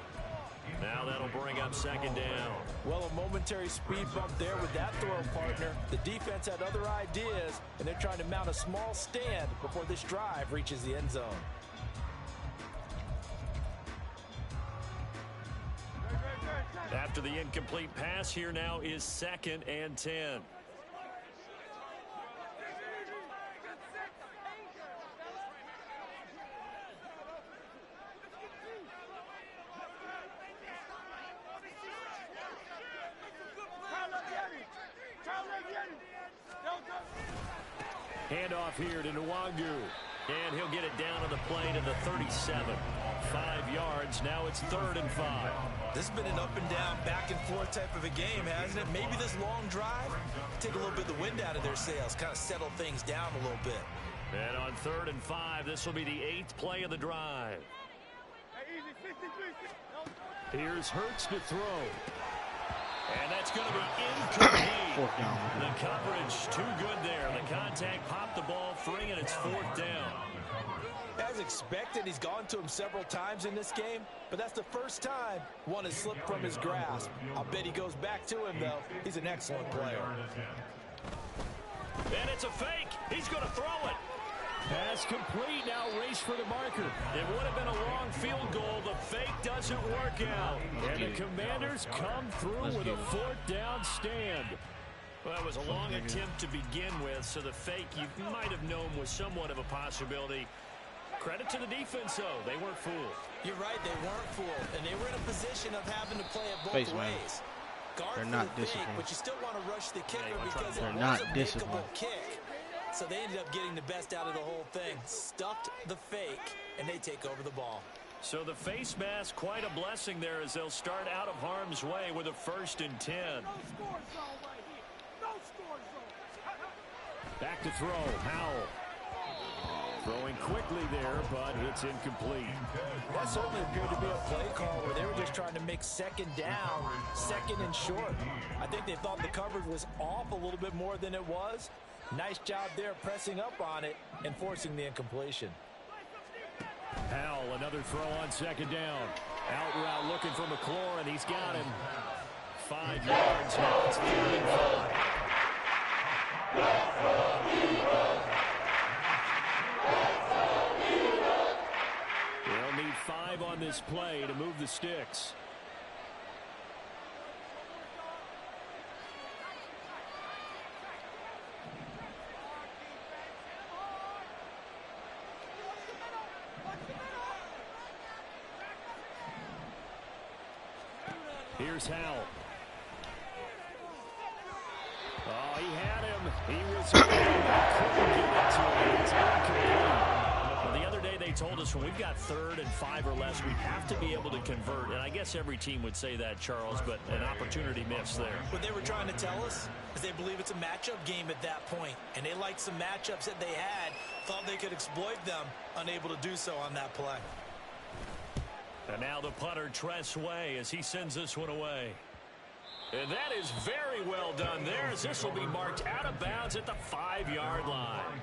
Now that'll bring up second down. Well, a momentary speed bump there with that throw partner. The defense had other ideas, and they're trying to mount a small stand before this drive reaches the end zone. After the incomplete pass, here now is 2nd and 10. Handoff here to Nwangu. And he'll get it down to the play to the 37. 5 yards. Now it's 3rd and 5. This has been an up and down, back and forth type of a game, hasn't it? Maybe this long drive, take a little bit of the wind out of their sails, kind of settle things down a little bit. And on 3rd and 5, this will be the 8th play of the drive. Here's Hurts to throw. And that's going to be incomplete. The coverage too good there. The contact popped the ball free, and it's 4th down. As expected, he's gone to him several times in this game, but that's the first time one has slipped from his grasp. I'll bet he goes back to him, though. He's an excellent player. And it's a fake. He's going to throw it. Pass complete. Now race for the marker. It would have been a long field goal. The fake doesn't work out. And the Commanders come through with a 4th down stand. Well, it was a long attempt to begin with, so the fake you might have known was somewhat of a possibility. Credit to the defense, though. They weren't fooled. You're right, they weren't fooled, and they were in a position of having to play it both ways. Guard They're for not the fake, disciplined. but you still want to rush the kicker because They're it not was a disciplined. makeable kick. So they ended up getting the best out of the whole thing. Stuffed the fake, and they take over the ball. So the face mask, quite a blessing there as they'll start out of harm's way with a 1st and 10. Back to throw. Howell. Throwing quickly there, but it's incomplete. That certainly appeared to be a play call where they were just trying to make 2nd down, 2nd and short. I think they thought the coverage was off a little bit more than it was. Nice job there pressing up on it and forcing the incompletion. Howell, another throw on 2nd down. Out route looking for McLaurin, and he's got him. 5 yards. Now it's 3rd and 5. They'll need 5 on this play to move the sticks. Here's Howell. Oh, he had him. He was couldn't get it to him. It's incomplete. Well, the other day they told us when we've got 3rd and 5 or less, we have to be able to convert. And I guess every team would say that, Charles, but an opportunity missed there. What they were trying to tell us is they believe it's a matchup game at that point, and they liked some matchups that they had, thought they could exploit them, unable to do so on that play. And now the punter, Tress Way, as he sends this one away. And that is very well done there, as this will be marked out of bounds at the 5-yard line.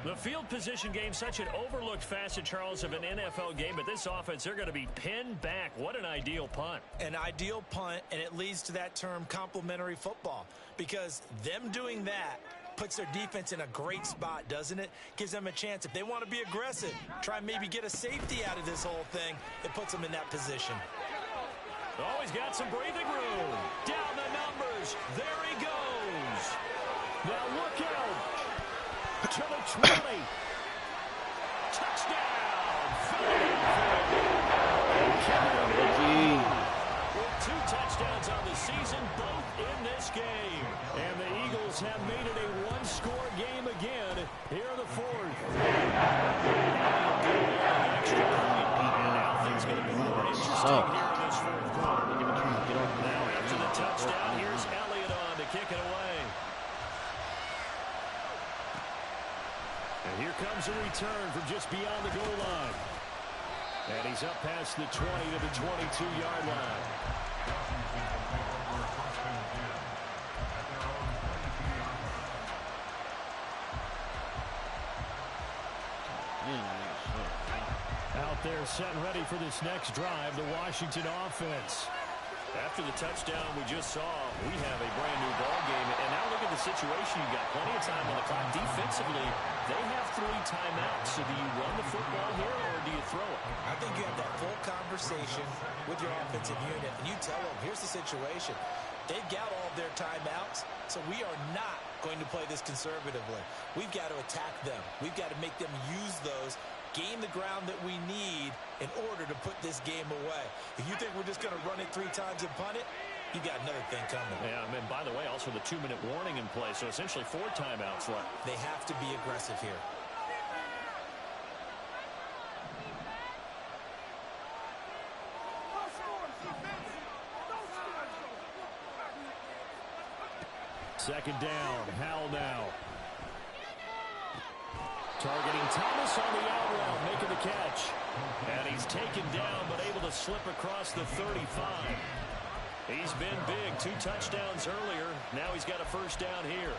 The field position game, such an overlooked facet, Charles, of an NFL game. But this offense, they're going to be pinned back. What an ideal punt. An ideal punt, and it leads to that term complementary football. Because them doing that puts their defense in a great spot, doesn't it? Gives them a chance. If they want to be aggressive, try and maybe get a safety out of this whole thing, it puts them in that position. Always got some breathing room. Down the numbers. There he goes. Now look out. To the 20. Touchdown. With 2 touchdowns on the season, both in this game. And the Eagles have made it a 1-score game again here in the 4th. Now things going to be more interesting here in this 4th quarter. Now after the touchdown, here's Elliott on to kick it away. And here comes a return from just beyond the goal line. And he's up past the 20 to the 22-yard line. Out there set and ready for this next drive, the Washington offense. After the touchdown we just saw, we have a brand new ball game. And now look at the situation. You've got plenty of time on the clock. Defensively, they have 3 timeouts. So do you run the football here or do you throw it? I think you have that full conversation with your offensive unit, and you tell them, here's the situation. They've got all of their timeouts, so we are not going to play this conservatively. We've got to attack them. We've got to make them use those, gain the ground that we need in order to put this game away. If you think we're just going to run it 3 times and punt it, you got another thing coming. Yeah, and by the way, also the 2-minute warning in play, so essentially 4 timeouts left. They have to be aggressive here. Second down, Howell now. Targeting Thomas on the out route, making the catch. And he's taken down, but able to slip across the 35. He's been big, 2 touchdowns earlier. Now he's got a first down here.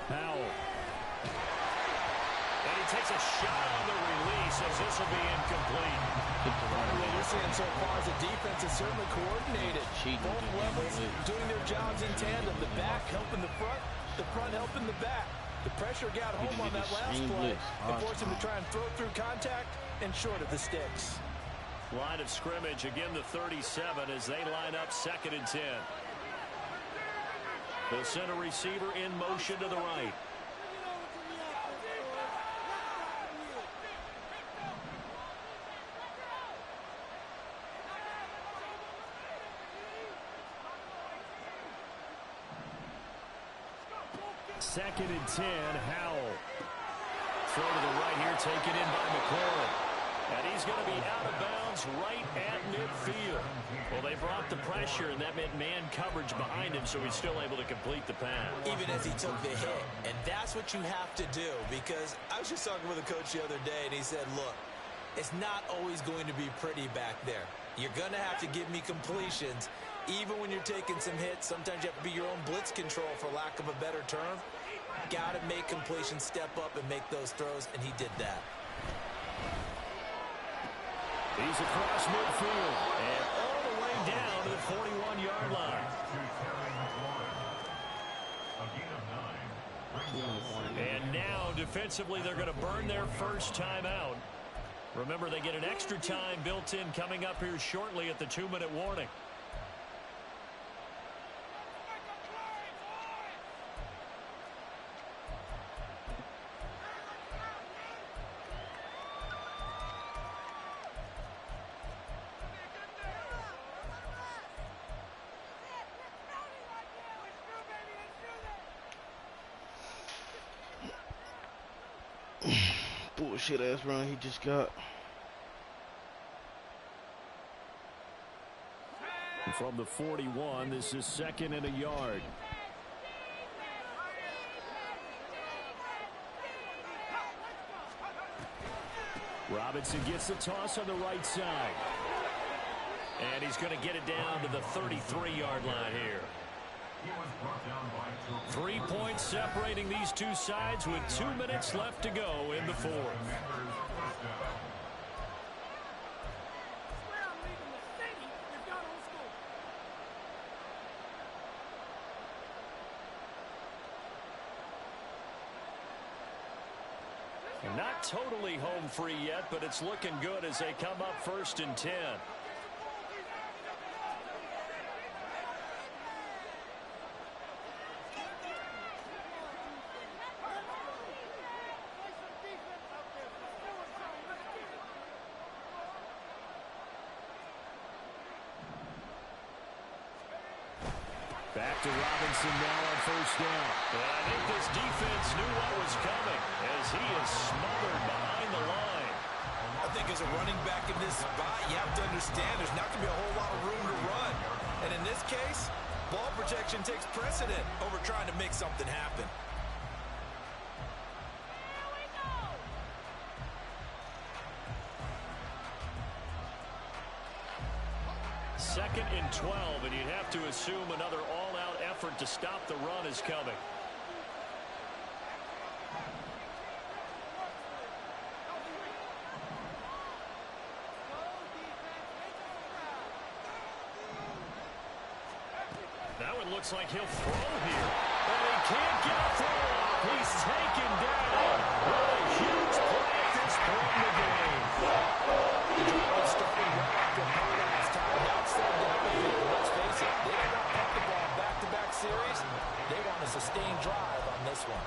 Howell. And he takes a shot on the release as this will be incomplete. What you're seeing so far is the defense is certainly coordinated. Both levels doing their jobs in tandem. The back helping the front helping the back. The pressure got home on that last play and forced him to try and throw through contact and short of the sticks. Line of scrimmage, again the 37 as they line up 2nd and 10. They'll send a receiver in motion to the right. Second and 10, Howell. Throw to the right here, taken in by McLaurin. And he's going to be out of bounds right at midfield. Well, they brought the pressure, and that meant man coverage behind him, so he's still able to complete the pass. Even as he took the hit. And that's what you have to do, because I was just talking with a coach the other day, and he said, look, it's not always going to be pretty back there. You're going to have to give me completions. Even when you're taking some hits, sometimes you have to be your own blitz control, for lack of a better term. Got to make completions, step up, and make those throws, and he did that. He's across midfield and all the way down to the 41-yard line. And now, defensively, they're going to burn their first time out. Remember, they get an extra time built in coming up here shortly at the 2-minute warning. Bullshit ass run he just got. From the 41, this is 2nd and a yard. Robinson gets the toss on the right side. And he's going to get it down to the 33-yard line here. 3 points separating these two sides with 2 minutes left to go in the 4th. Not totally home free yet, but it's looking good as they come up 1st and 10. Back to Robinson now on 1st down. And I think this defense knew what was coming as he is smothered behind the line. I think as a running back in this spot, you have to understand there's not going to be a whole lot of room to run. And in this case, ball protection takes precedent over trying to make something happen. Second and 12, and you'd have to assume another all-out effort to stop the run is coming. Now it looks like he'll throw here. And he can't get a throw off. He's taken down. What a huge play at this point in the game. The drive was starting right after a play last time. Now it's third down the field. Let's face it, they did not pump the ball back-to-back series. They want a sustained drive on this one.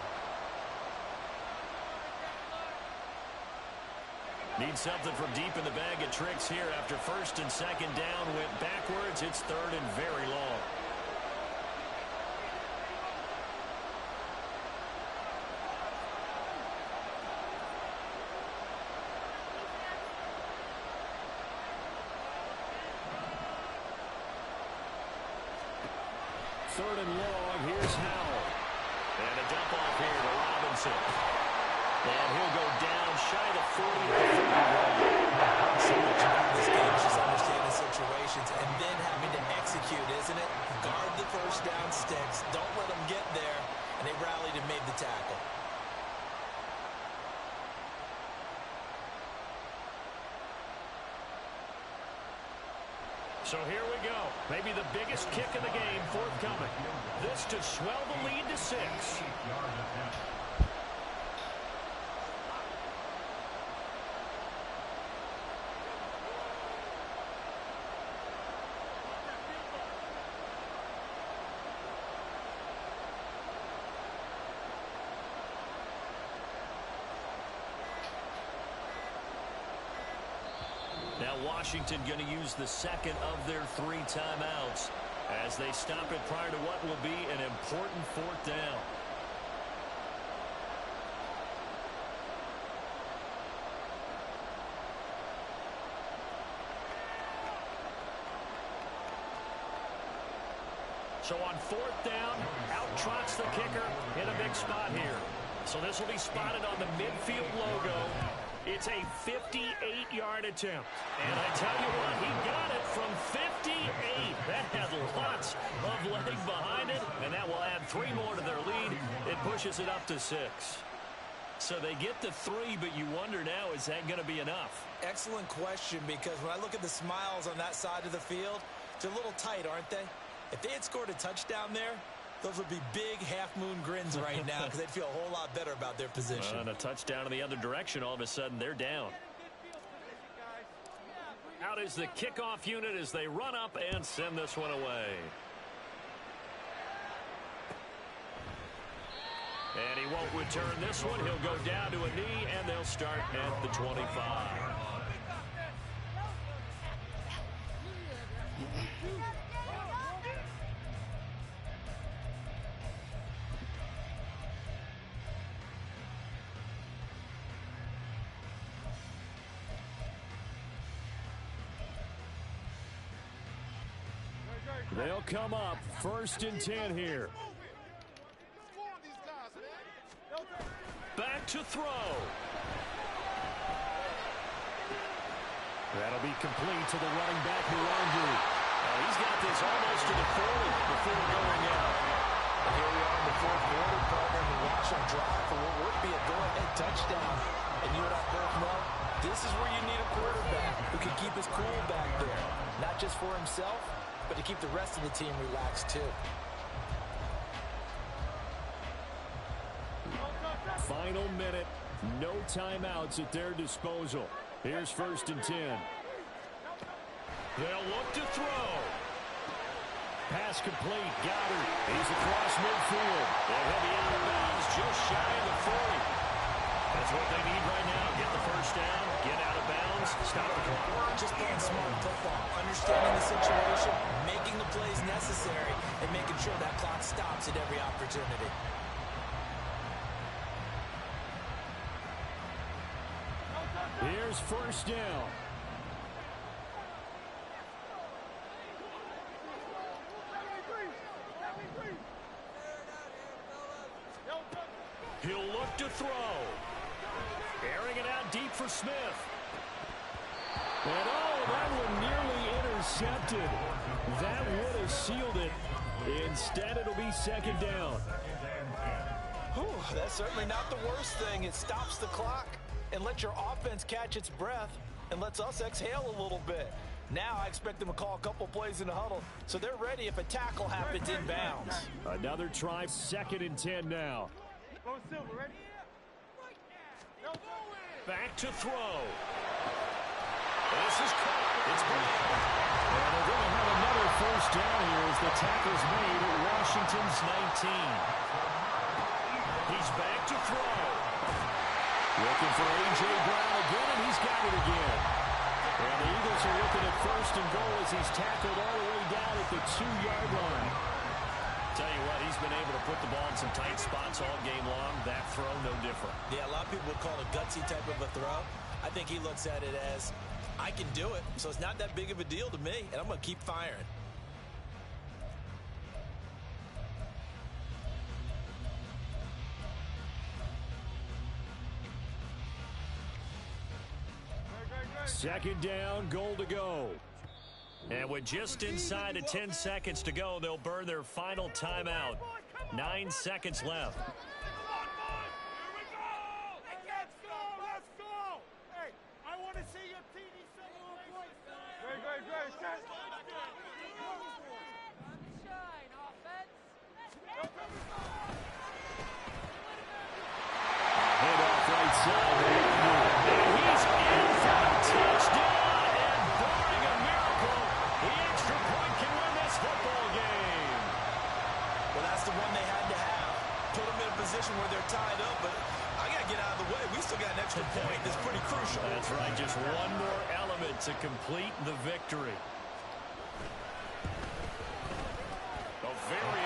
Need something from deep in the bag of tricks here after first and second down went backwards. It's third and very long. Third and long, here's Howell. And a dump off here to Robinson. And he'll go down shy of 40 to 31. So much about this game is just understanding situations and then having to execute, isn't it? Guard the first down sticks. Don't let them get there. And they rallied and made the tackle. So here we go. Maybe the biggest kick of the game forthcoming. This to swell the lead to 6. Now Washington going to use the second of their 3 timeouts as they stop it prior to what will be an important fourth down. So on fourth down, out trots the kicker in a big spot here. So this will be spotted on the midfield logo. It's a 58-yard attempt. And I tell you what, he got it from 58. That had lots of leg behind it, and that will add 3 more to their lead. It pushes it up to 6. So they get to 3, but you wonder now, is that going to be enough? Excellent question, because when I look at the smiles on that side of the field, they're a little tight, aren't they? If they had scored a touchdown there, those would be big half-moon grins right now because they'd feel a whole lot better about their position. And a touchdown in the other direction, all of a sudden they're down. Out is the kickoff unit as they run up and send this one away. And he won't return this one. He'll go down to a knee, and they'll start at the 25. They'll come up first and 10 here. Back to throw. That'll be complete to the running back, Mwangi. He's got this almost to the 40 before going out. And here we are in the fourth quarter program and watch them drive for what would be a go-ahead touchdown. And you and I both know this is where you need a quarterback who can keep his cool back there. Not just for himself, but to keep the rest of the team relaxed too. Final minute, no timeouts at their disposal. Here's first and 10. They'll look to throw. Pass complete, Goddard. He's across midfield. And he'll be out of bounds just shy of the 40. That's what they need right now. Get the first down, get out of bounds, stop the clock. Just playing smart football, understanding the situation, making the plays necessary, and making sure that clock stops at every opportunity. Here's first down. He'll look to throw. Airing it out deep for Smith. And oh, that one nearly intercepted. That would have sealed it. Instead, it'll be second down. Whew, that's certainly not the worst thing. It stops the clock and lets your offense catch its breath and lets us exhale a little bit. Now I expect them to call a couple plays in the huddle, so they're ready if a tackle happens inbounds. Another try, 2nd and 10 now. Back to throw. This is caught. It's Brown. And they're going to have another first down here as the tackle's made at Washington's 19. He's back to throw. Looking for A.J. Brown again, and he's got it again. And the Eagles are looking at 1st and goal as he's tackled all the way down at the 2-yard line. Tell you what, he's been able to put the ball in some tight spots all game long. That throw, no different. Yeah, a lot of people would call it a gutsy type of a throw. I think he looks at it as, I can do it, so it's not that big of a deal to me, and I'm going to keep firing. Second down, goal to go. And with just inside of 10 seconds to go, they'll burn their final timeout. 9 seconds left. Head off right side. And he's in for a touchdown. And barring a miracle, the extra point can win this football game. Well, that's the one they had to have. Put them in a position where they're tied up, but I got to get out of the way. We still got an extra point that's pretty crucial. That's right, just one more element to complete the victory. A very